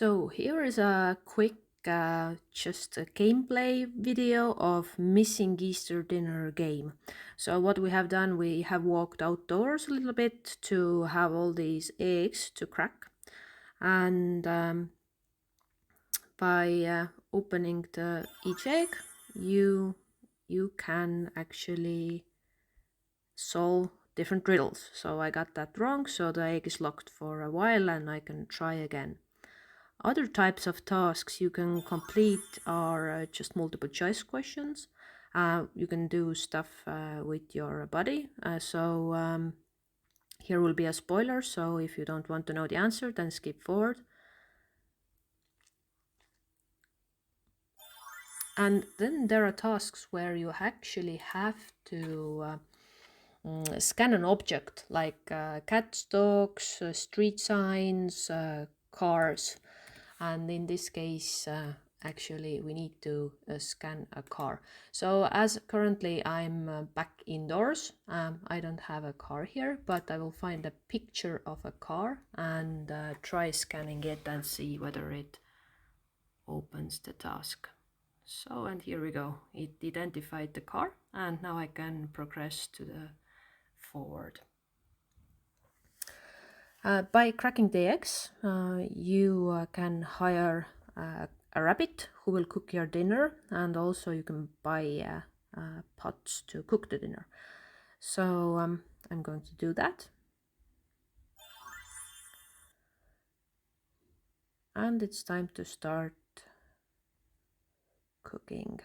So here is a quick just a gameplay video of missing Easter dinner game. So what we have done, we have walked outdoors a little bit to have all these eggs to crack, and by opening each egg, you can actually solve different riddles. So I got that wrong, so the egg is locked for a while and I can try again. Other types of tasks you can complete are just multiple choice questions. You can do stuff with your buddy. Here will be a spoiler, so if you don't want to know the answer, then skip forward. And then there are tasks where you actually have to scan an object like cats, dogs, street signs, cars. And in this case, actually we need to scan a car. So as currently I'm back indoors, I don't have a car here, but I will find a picture of a car and try scanning it and see whether it opens the task. So, and here we go, it identified the car, and now I can progress to the forward. By cracking the eggs, you can hire a rabbit who will cook your dinner, and also you can buy pots to cook the dinner. So I'm going to do that. And it's time to start cooking.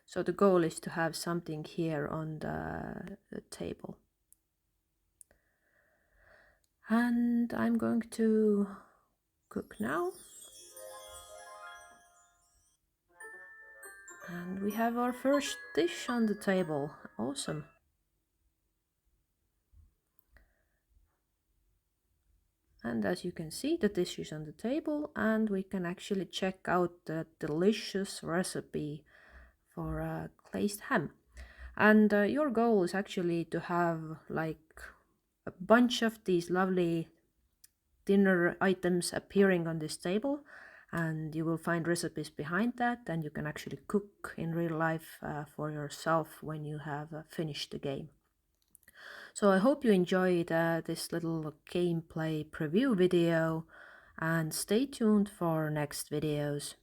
So the goal is to have something here on the table. And I'm going to cook now. And we have our first dish on the table. Awesome. And as you can see, the dish is on the table, and we can actually check out the delicious recipe for glazed ham. And your goal is actually to have like a bunch of these lovely dinner items appearing on this table, and you will find recipes behind that, and you can actually cook in real life for yourself when you have finished the game. So I hope you enjoyed this little gameplay preview video, and stay tuned for next videos.